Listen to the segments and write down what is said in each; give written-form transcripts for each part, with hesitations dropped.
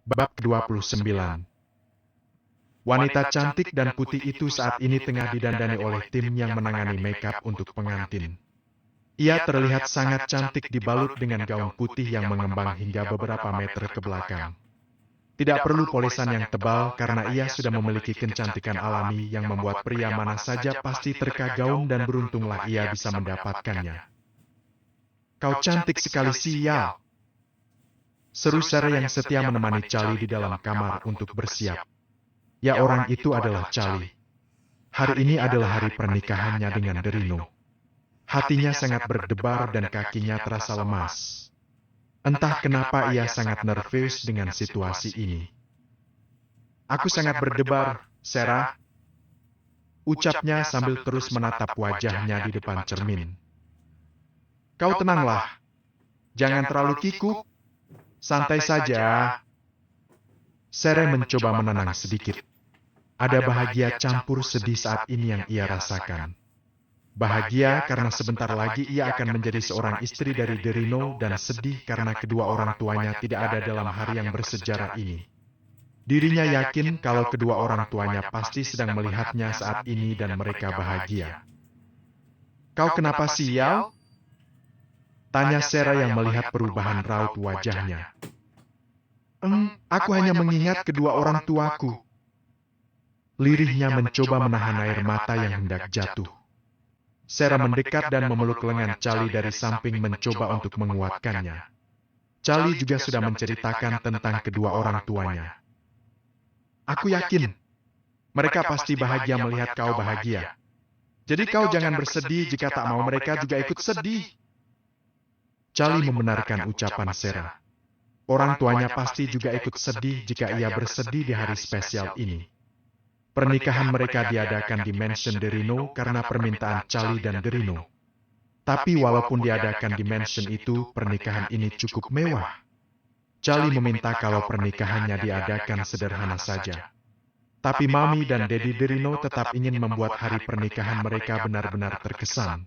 Bab 29. Wanita cantik dan putih itu saat ini tengah didandani oleh tim yang menangani makeup untuk pengantin. Ia terlihat sangat cantik dibalut dengan gaun putih yang mengembang hingga beberapa meter ke belakang. Tidak perlu polesan yang tebal karena ia sudah memiliki kecantikan alami yang membuat pria mana saja pasti terkagum dan beruntunglah ia bisa mendapatkannya. "Kau cantik sekali, sial!" seru Sarah yang setia menemani Charlie di dalam kamar untuk bersiap. Ya, orang itu adalah Charlie. Hari ini adalah hari pernikahannya dengan Derino. Hatinya sangat berdebar dan kakinya terasa lemas. Entah kenapa ia sangat nervous dengan situasi ini. "Aku sangat berdebar, Sarah," ucapnya sambil terus menatap wajahnya di depan cermin. "Kau tenanglah. Jangan terlalu kikuk. Santai saja." Sarah mencoba menenang sedikit. Ada bahagia campur sedih saat ini yang ia rasakan. Bahagia karena sebentar lagi ia akan menjadi seorang istri dari Derino dan sedih karena kedua orang tuanya tidak ada dalam hari yang bersejarah ini. Dirinya yakin kalau kedua orang tuanya pasti sedang melihatnya saat ini dan mereka bahagia. "Kau kenapa, sial?" tanya Sarah yang melihat perubahan raut wajahnya. Aku hanya mengingat kedua orang tuaku." Lirihnya mencoba menahan air mata yang hendak jatuh. Sarah mendekat dan memeluk lengan Charlie dari samping mencoba untuk menguatkannya. Charlie juga sudah menceritakan tentang kedua orang tuanya. "Aku yakin mereka pasti bahagia melihat kau bahagia. Jadi kau jangan bersedih jika tak mau mereka juga ikut sedih." Charlie membenarkan ucapan Sarah. Orang tuanya pasti juga ikut sedih jika ia bersedih di hari spesial ini. Pernikahan mereka diadakan di mansion Derino karena permintaan Charlie dan Derino. Tapi walaupun diadakan di mansion itu, pernikahan ini cukup mewah. Charlie meminta kalau pernikahannya diadakan sederhana saja. Tapi Mami dan Daddy Derino tetap ingin membuat hari pernikahan mereka benar-benar terkesan.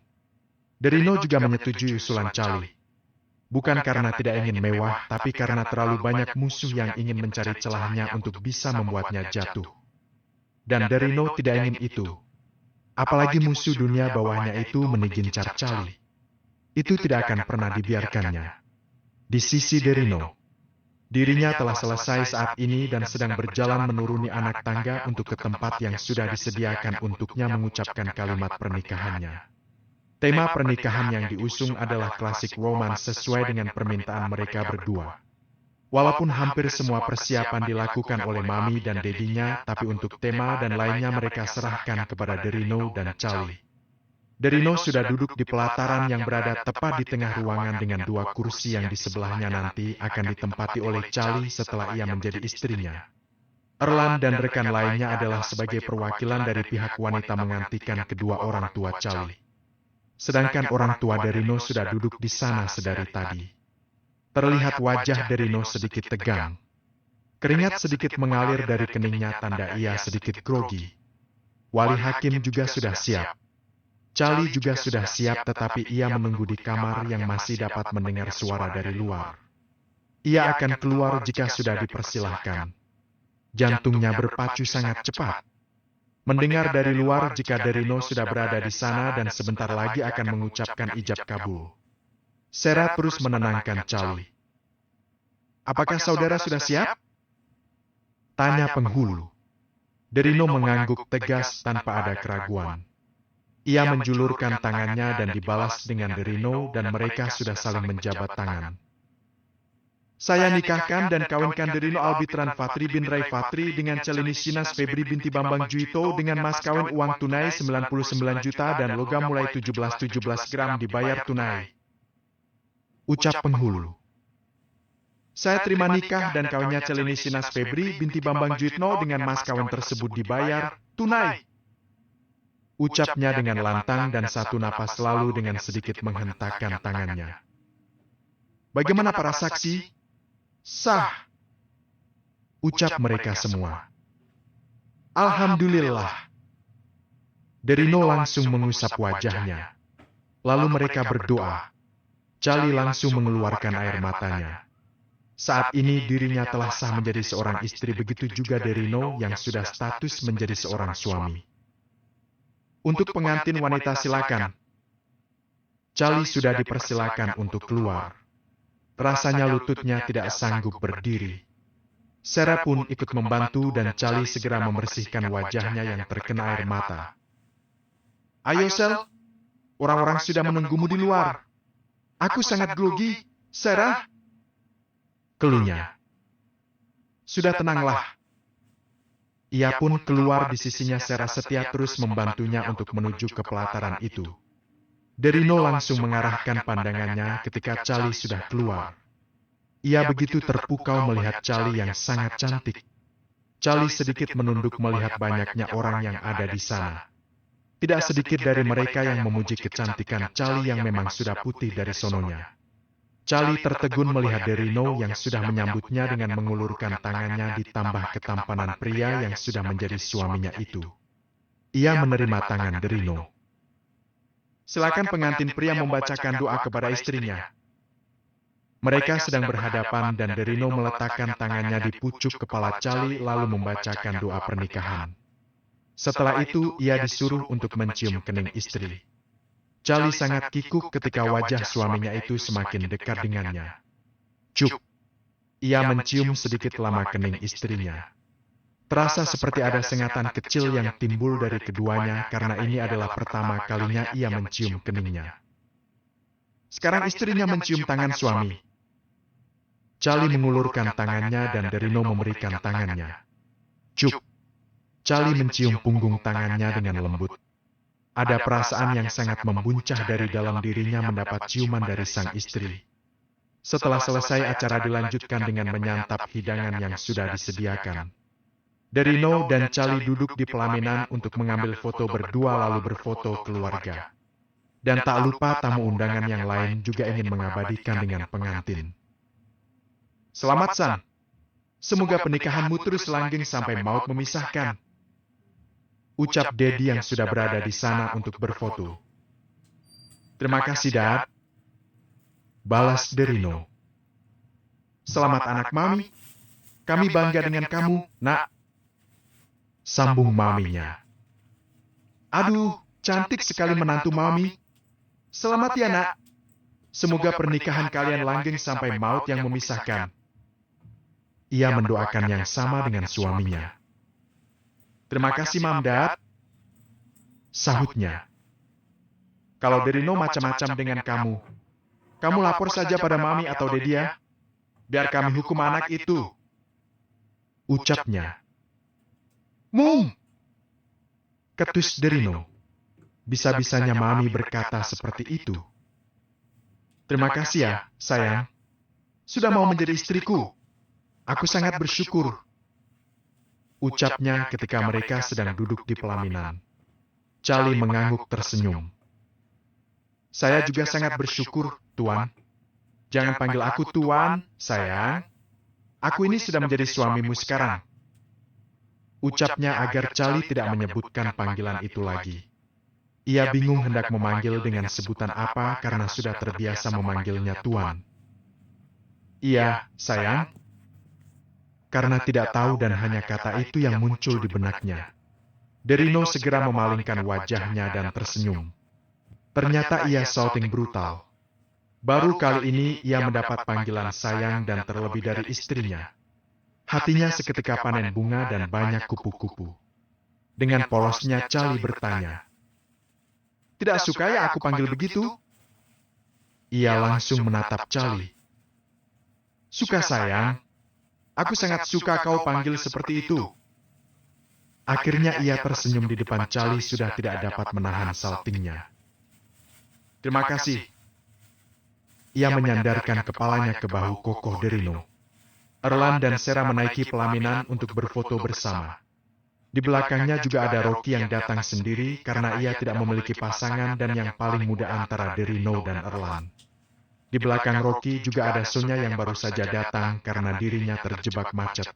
Derino juga menyetujui usulan Charlie. Bukan karena tidak ingin mewah, tapi karena terlalu banyak musuh yang ingin mencari celahnya untuk bisa membuatnya jatuh. Dan Derino tidak ingin itu. Apalagi musuh dunia bawahnya itu menigincar Charlie. Itu tidak akan pernah dibiarkannya. Di sisi Derino, dirinya telah selesai saat ini dan sedang berjalan menuruni anak tangga untuk ke tempat yang sudah disediakan untuknya mengucapkan kalimat pernikahannya. Tema pernikahan yang diusung adalah klasik romance sesuai dengan permintaan mereka berdua. Walaupun hampir semua persiapan dilakukan oleh Mami dan Dedinya, tapi untuk tema dan lainnya mereka serahkan kepada Derino dan Charlie. Derino sudah duduk di pelataran yang berada tepat di tengah ruangan dengan dua kursi yang di sebelahnya nanti akan ditempati oleh Charlie setelah ia menjadi istrinya. Erland dan rekan lainnya adalah sebagai perwakilan dari pihak wanita mengantikan kedua orang tua Charlie. Sedangkan orang tua Derino sudah duduk di sana sedari tadi. Terlihat wajah Derino sedikit tegang. Keringat sedikit mengalir dari keningnya tanda ia sedikit grogi. Wali hakim juga sudah siap. Charlie juga sudah siap tetapi ia menunggu di kamar yang masih dapat mendengar suara dari luar. Ia akan keluar jika sudah dipersilahkan. Jantungnya berpacu sangat cepat. Mendengar dari luar jika Derino sudah berada di sana dan sebentar lagi akan mengucapkan ijab kabul. Sarah terus menenangkan Charlie. "Apakah saudara sudah siap?" tanya penghulu. Derino mengangguk tegas tanpa ada keraguan. Ia menjulurkan tangannya dan dibalas dengan Derino dan mereka sudah saling menjabat tangan. "Saya nikahkan dan kawinkan Derino Albitran Fatri bin Rai Fatri dengan Celini Sinas Febri binti Bambang Juito dengan mas kawin uang tunai 99 juta dan logam mulai 17 gram dibayar tunai," ucap penghulu. "Saya terima nikah dan kawinnya Celini Sinas Febri binti Bambang Juitno dengan mas kawin tersebut dibayar tunai," ucapnya dengan lantang dan satu napas lalu dengan sedikit menghentakkan tangannya. "Bagaimana para saksi?" "Sah," ucap mereka semua. "Alhamdulillah." Derino langsung mengusap wajahnya. Lalu mereka berdoa. Charlie langsung mengeluarkan air matanya. Saat ini dirinya telah sah menjadi seorang istri, begitu juga Derino yang sudah status menjadi seorang suami. Untuk pengantin wanita silakan. Charlie sudah dipersilakan untuk keluar. Rasanya lututnya tidak sanggup berdiri. Sarah pun ikut membantu dan Charlie segera membersihkan wajahnya yang terkena air mata. Ayo Sel, orang-orang sudah menunggumu di luar. Aku sangat grogi, Sarah. Keluhnya. Sudah tenanglah. Ia pun keluar, di sisinya Sarah setia terus membantunya untuk menuju ke pelataran itu. Derino langsung mengarahkan pandangannya ketika Charlie sudah keluar. Ia begitu terpukau melihat Charlie yang sangat cantik. Charlie sedikit menunduk melihat banyaknya orang yang ada di sana. Tidak sedikit dari mereka yang memuji kecantikan Charlie yang memang sudah putih dari sononya. Charlie tertegun melihat Derino yang sudah menyambutnya dengan mengulurkan tangannya, ditambah ketampanan pria yang sudah menjadi suaminya itu. Ia menerima tangan Derino. Silakan pengantin pria membacakan doa kepada istrinya. Mereka sedang berhadapan dan Derino meletakkan tangannya di pucuk kepala Charlie lalu membacakan doa pernikahan. Setelah itu ia disuruh untuk mencium kening istri. Charlie sangat kikuk ketika wajah suaminya itu semakin dekat dengannya. Cuk! Ia mencium sedikit lama kening istrinya. Terasa seperti ada sengatan kecil yang timbul dari keduanya karena ini adalah pertama kalinya ia mencium keningnya. Sekarang istrinya mencium tangan suami. Charlie mengulurkan tangannya dan Derino memberikan tangannya. Cuk! Charlie mencium punggung tangannya dengan lembut. Ada perasaan yang sangat membuncah dari dalam dirinya mendapat ciuman dari sang istri. Setelah selesai acara dilanjutkan dengan menyantap hidangan yang sudah disediakan. Derino dan Charlie duduk di pelaminan untuk mengambil foto berdua lalu berfoto keluarga. Dan tak lupa tamu undangan yang lain juga ingin mengabadikan dengan pengantin. Selamat San. Semoga pernikahanmu terus langgeng sampai maut memisahkan. Ucap Dedi yang sudah berada di sana untuk berfoto. Terima kasih, Dad. Balas Derino. Selamat anak Mami. Kami bangga dengan kamu, Nak. Sambung maminya. Aduh, cantik sekali menantu Mami. Selamat ya, Nak. Semoga pernikahan kalian langgeng sampai maut yang memisahkan. Ia mendoakan yang sama dengan suaminya. Terima kasih, Mam, Dad. Sahutnya. Kalau Derino macam-macam dengan kamu, kamu lapor saja pada Mami atau Dedi ya. Biar kami hukum anak itu. Ucapnya. Mum! Ketus Derino. Bisa-bisanya Mami berkata seperti itu. Terima kasih ya, sayang. Sudah mau menjadi istriku. Aku sangat bersyukur. Ucapnya ketika mereka sedang duduk di pelaminan. Charlie mengangguk tersenyum. Saya juga sangat bersyukur, Tuan. Jangan panggil aku Tuan, sayang. Aku ini sudah menjadi suamimu sekarang. Ucapnya agar Charlie tidak menyebutkan panggilan itu lagi. Ia bingung hendak memanggil dengan sebutan apa karena sudah terbiasa memanggilnya Tuan. Iya, sayang. Karena tidak tahu dan hanya kata itu yang muncul di benaknya. Derino segera memalingkan wajahnya dan tersenyum. Ternyata ia shouting brutal. Baru kali ini ia mendapat panggilan sayang dan terlebih dari istrinya. Hatinya seketika panen bunga dan banyak kupu-kupu. Dengan polosnya Charlie bertanya. Tidak suka ya aku panggil begitu? Ia langsung menatap Charlie. Suka sayang. Aku sangat suka kau panggil seperti itu. Akhirnya ia tersenyum di depan Charlie sudah tidak dapat menahan saltingnya. Terima kasih. Ia menyandarkan kepalanya ke bahu kokoh Derino. Erlan dan Sarah menaiki pelaminan untuk berfoto bersama. Di belakangnya juga ada Rocky yang datang sendiri karena ia tidak memiliki pasangan dan yang paling muda antara Derino dan Erlan. Di belakang Rocky juga ada Sonya yang baru saja datang karena dirinya terjebak macet.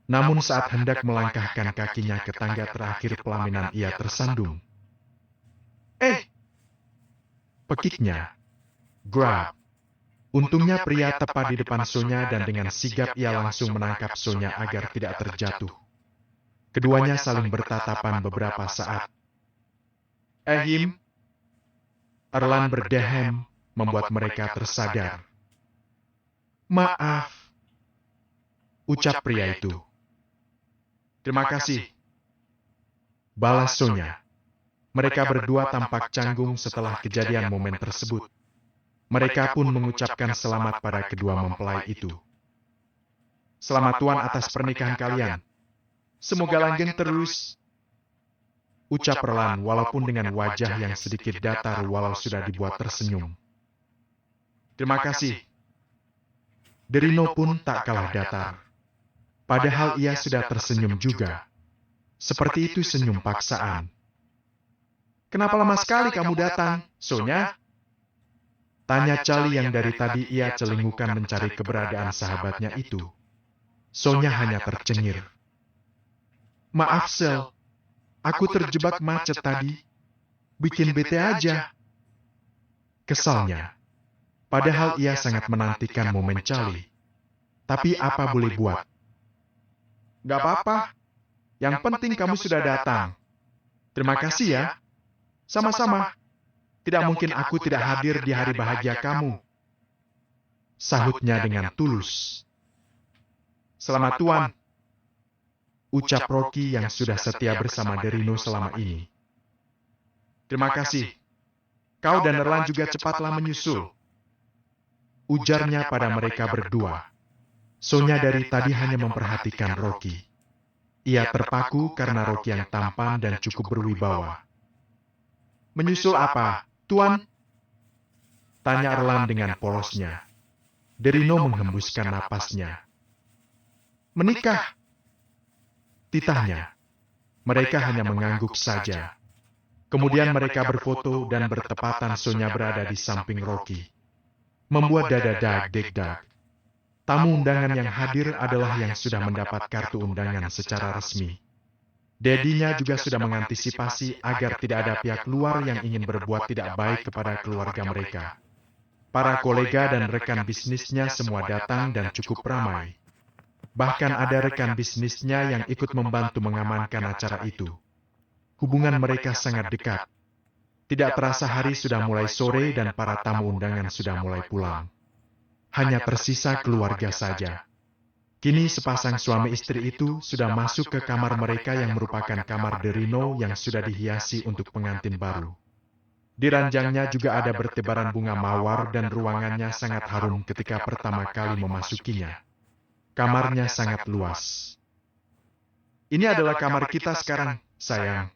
Namun saat hendak melangkahkan kakinya ke tangga terakhir pelaminan ia tersandung. Pekiknya. Grab. Untungnya pria tepat di depan Sonya dan dengan sigap ia langsung menangkap Sonya agar tidak terjatuh. Keduanya saling bertatapan beberapa saat. Ehim, Erlan berdehem, membuat mereka tersadar. Maaf, ucap pria itu. Terima kasih, balas Sonya. Mereka berdua tampak canggung setelah kejadian momen tersebut. Mereka pun mengucapkan selamat pada kedua mempelai itu. Selamat Tuan atas pernikahan kalian. Semoga langgeng terus, ucap Erlan walaupun dengan wajah yang sedikit datar walau sudah dibuat tersenyum. Terima kasih. Derino pun tak kalah datar. Padahal ia sudah tersenyum juga. Seperti itu senyum paksaan. Kenapa lama sekali kamu datang, Sonya? Tanya Charlie yang dari tadi ia celingukan mencari keberadaan sahabatnya itu. Sonya hanya tercengir. Maaf, Sel. Aku terjebak macet tadi. Bikin bete aja. Kesalnya. Padahal ia sangat menantikan momen Charlie. Tapi apa boleh buat? Gak apa-apa. Yang penting kamu sudah datang. Terima kasih ya. Sama-sama. Tidak mungkin aku tidak hadir di hari bahagia kamu. Sahutnya dengan tulus. Selamat Tuan, ucap Rocky yang sudah setia bersama Derino selama ini. Terima kasih. Kau dan Erlan juga cepatlah menyusul. Ujarnya pada mereka berdua. Sonya dari tadi hanya memperhatikan Rocky. Ia terpaku karena Rocky yang tampan dan cukup berwibawa. Menyusul apa, Tuan? Tanya Erlan dengan polosnya. Derino menghembuskan napasnya. Menikah? Titahnya. Mereka hanya mengangguk saja. Kemudian mereka berfoto dan bertepatan Sonya berada di samping Rocky. Membuat dada dag-deg-dag. Tamu undangan yang hadir adalah yang sudah mendapat kartu undangan secara resmi. Dedinya juga sudah mengantisipasi agar tidak ada pihak luar yang ingin berbuat tidak baik kepada keluarga mereka. Para kolega dan rekan bisnisnya semua datang dan cukup ramai. Bahkan ada rekan bisnisnya yang ikut membantu mengamankan acara itu. Hubungan mereka sangat dekat. Tidak terasa hari sudah mulai sore dan para tamu undangan sudah mulai pulang. Hanya tersisa keluarga saja. Kini sepasang suami istri itu sudah masuk ke kamar mereka yang merupakan kamar Derino yang sudah dihiasi untuk pengantin baru. Di ranjangnya juga ada bertebaran bunga mawar dan ruangannya sangat harum ketika pertama kali memasukinya. Kamarnya sangat luas. Ini adalah kamar kita sekarang, sayang.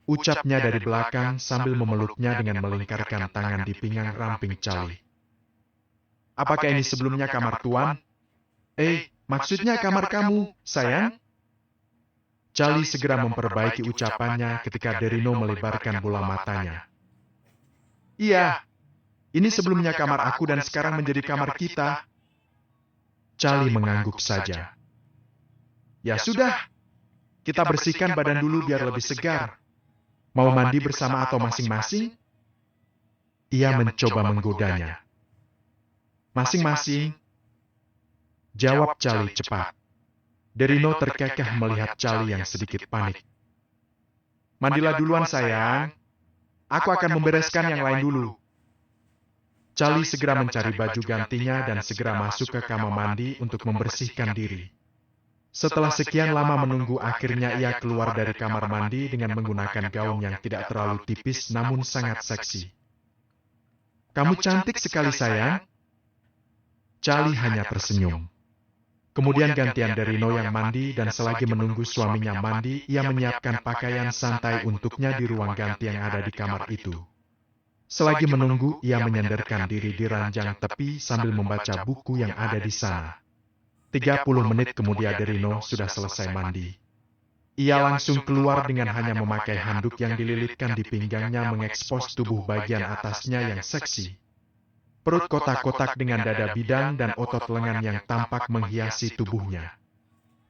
Ucapnya dari belakang sambil memeluknya dengan melingkarkan tangan di pinggang ramping Charlie. Apakah ini sebelumnya kamar Tuan? Maksudnya kamar kamu, sayang? Charlie segera memperbaiki ucapannya ketika Derino melebarkan bola matanya. Iya, ini sebelumnya kamar aku dan sekarang menjadi kamar kita. Charlie mengangguk saja. Ya sudah, kita bersihkan badan dulu biar lebih segar. Mau mandi bersama atau masing-masing? Ia mencoba menggodanya. Masing-masing, jawab Charlie cepat. Derino terkekeh melihat Charlie yang sedikit panik. Mandilah duluan sayang. Aku akan membereskan yang lain dulu. Charlie segera mencari baju gantinya dan segera masuk ke kamar mandi untuk membersihkan diri. Setelah sekian lama menunggu, akhirnya ia keluar dari kamar mandi dengan menggunakan gaun yang tidak terlalu tipis namun sangat seksi. Kamu cantik sekali sayang. Charlie hanya tersenyum. Kemudian gantian Derino yang mandi dan selagi menunggu suaminya mandi, ia menyiapkan pakaian santai untuknya di ruang ganti yang ada di kamar itu. Selagi menunggu, ia menyandarkan diri di ranjang tepi sambil membaca buku yang ada di sana. 30 menit kemudian Derino sudah selesai mandi. Ia langsung keluar dengan hanya memakai handuk yang dililitkan di pinggangnya mengekspos tubuh bagian atasnya yang seksi. Perut kotak-kotak dengan dada bidang dan otot lengan yang tampak menghiasi tubuhnya.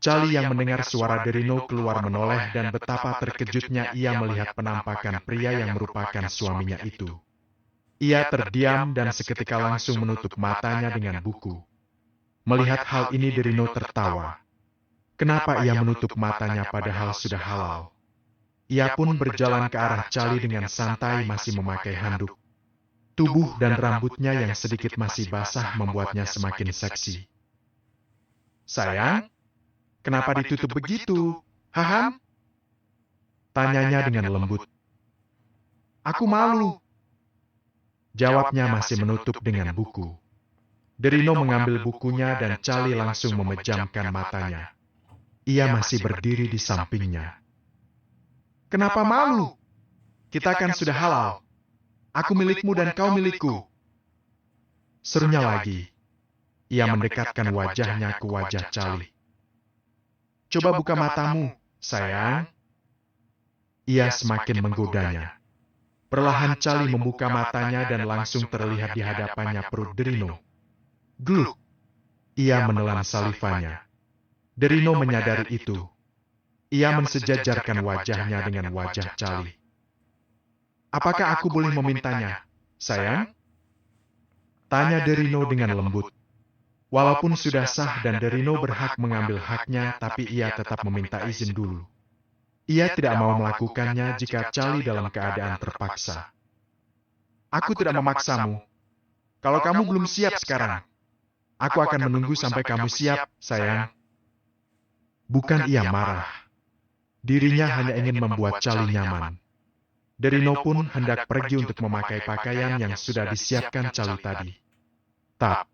Charlie yang mendengar suara Derino keluar menoleh dan betapa terkejutnya ia melihat penampakan pria yang merupakan suaminya itu. Ia terdiam dan seketika langsung menutup matanya dengan buku. Melihat hal ini Derino tertawa. Kenapa ia menutup matanya padahal sudah halal? Ia pun berjalan ke arah Cali dengan santai masih memakai handuk. Tubuh dan rambutnya yang sedikit masih basah membuatnya semakin seksi. Sayang, kenapa ditutup begitu? Haham? Tanyanya dengan lembut. Aku malu. Jawabnya masih menutup dengan buku. Derino mengambil bukunya dan Cali langsung memejamkan matanya. Ia masih berdiri di sampingnya. Kenapa malu? Kita kan sudah halal. Aku milikmu dan kau milikku. Serunya lagi. Ia mendekatkan wajahnya ke wajah Cali. Coba buka matamu, sayang. Ia semakin menggodanya. Perlahan Cali membuka matanya dan langsung terlihat di hadapannya perut Derino. Gluk. Ia menelan salivanya. Derino menyadari itu. Ia mensejajarkan wajahnya dengan wajah Cali. Apakah aku boleh memintanya, sayang? Tanya Derino dengan lembut. Walaupun sudah sah dan Derino berhak mengambil haknya, tapi ia tetap meminta izin dulu. Ia tidak mau melakukannya jika Cali dalam keadaan terpaksa. Aku tidak memaksamu. Kalau kamu belum siap sekarang, aku akan menunggu sampai kamu siap, sayang. Bukan ia marah. Dirinya hanya ingin membuat Cali nyaman. Derino pun hendak pergi untuk memakai pakaian yang sudah disiapkan Cali tadi. Tak.